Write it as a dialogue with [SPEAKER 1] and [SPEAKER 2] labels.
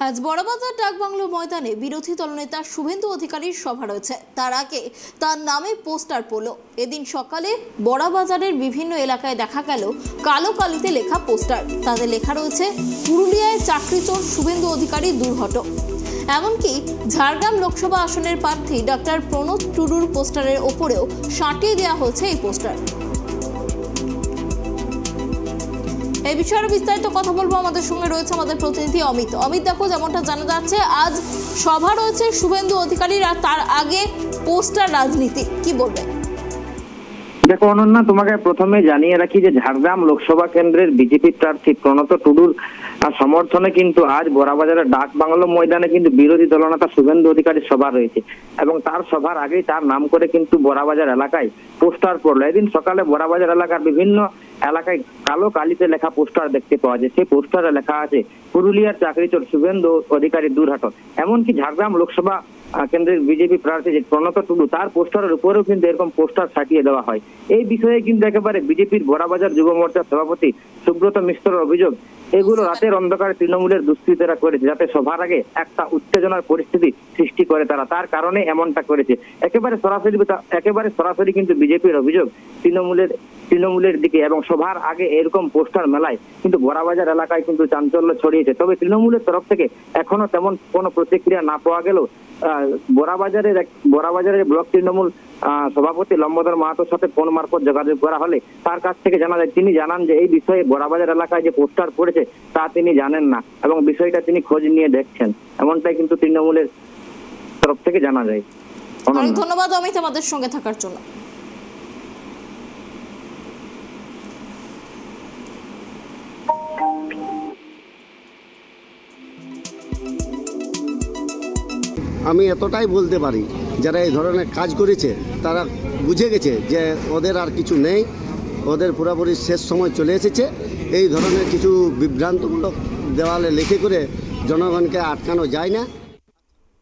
[SPEAKER 1] আজ বড়বাজার ডাকবাংলো ময়দানে বিরোধী দলনেতা শুভেন্দু অধিকারীর সভা রয়েছে। তার আগে তার নামে পোস্টার পড়ল। এদিন সকালে বড়বাজারের বিভিন্ন এলাকায় দেখা গেল কালো কালিতে লেখা পোস্টার। তাদের লেখা রয়েছে, পুরুলিয়ায় চাকরিচোর শুভেন্দু অধিকারী দূর হটো। এমনকি ঝাড়গ্রাম লোকসভা আসনের প্রার্থী ডক্টর প্রণব টুডুর পোস্টারের ওপরেও সাঁটিয়ে দেওয়া হয়েছে এই পোস্টার। এই বিষয়ে বিস্তারিত কথা বলবো, আমাদের সঙ্গে রয়েছে আমাদের প্রতিনিধি অমিত। দেখো, যেমনটা জানা যাচ্ছে আজ সভা রয়েছে শুভেন্দু অধিকারীর, আর তার আগে পোস্টার রাজনীতি, কি বলবে?
[SPEAKER 2] দেখো অনন্যা, তোমাকে প্রথমে জানিয়ে রাখি যে ঝাড়গ্রাম লোকসভা কেন্দ্রের বিজেপি প্রার্থী প্রণব টুডুর সমর্থনে কিন্তু আজ বড়বাজারের ডাকবাংলো ময়দানে কিন্তু বিরোধী দলনেতা শুভেন্দু অধিকারীর সভা রয়েছে এবং তার সভার আগেই তার নাম করে কিন্তু বড়বাজার এলাকায় পোস্টার পড়লো। এদিন সকালে বড়বাজার এলাকার বিভিন্ন এলাকায় কালো কালিতে লেখা পোস্টার দেখতে পাওয়া যায়। সেই পোস্টারে লেখা আছে, পুরুলিয়ার চাকরিচোর শুভেন্দু অধিকারী দূর হটো। এমনকি ঝাড়গ্রাম লোকসভা কেন্দ্রের বিজেপি প্রার্থী যে প্রণব টুডু, তার পোস্টারের উপরেও কিন্তু এরকম পোস্টার ছাটিয়ে দেওয়া হয়। এই বিষয়ে কিন্তু একেবারে বিজেপির বড়বাজার যুব মোর্চার সভাপতি সুব্রত মিশ্রের অভিযোগ, এগুলো রাতের অন্ধকারে তৃণমূলের দুষ্কৃতীরা করেছে, যাতে সভার আগে একটা উত্তেজনার পরিস্থিতি সৃষ্টি করে তারা, তার কারণে এমনটা করেছে। একেবারে সরাসরি কিন্তু বিজেপির অভিযোগ তৃণমূলের দিকে, এবং সভার আগে এরকম পোস্টার মেলায় কিন্তু বড়বাজার এলাকায় কিন্তু চাঞ্চল্য ছড়িয়েছে। তবে তৃণমূলের তরফ থেকে এখনো তেমন কোনো প্রতিক্রিয়া না পাওয়া গেলেও বড়বাজারের ব্লক তৃণমূল সভাপতি লম্বোদর মাহাতোর সাথে ফোন মারফত যোগাযোগ করা হলে তার কাছ থেকে জানা যায়, তিনি জানান যে এই বিষয়ে বড়বাজার এলাকায় যে পোস্টার পড়েছে তা তিনি জানেন না এবং বিষয়টা তিনি খোঁজ নিয়ে দেখছেন, এমনটাই কিন্তু তৃণমূলের তরফ থেকে জানা যায়।
[SPEAKER 1] ধন্যবাদ অমিত আমাদের সঙ্গে থাকার জন্য।
[SPEAKER 3] আমি এতটাই বলতে পারি, যারা এই ধরনের কাজ করেছে তারা বুঝে গেছে যে ওদের আর কিছু নেই, ওদের পুরোপুরি শেষ সময় চলে এসেছে। এই ধরনের কিছু বিভ্রান্তমূলক দেওয়ালে লিখে করে জনগণকে আটকানো যায় না।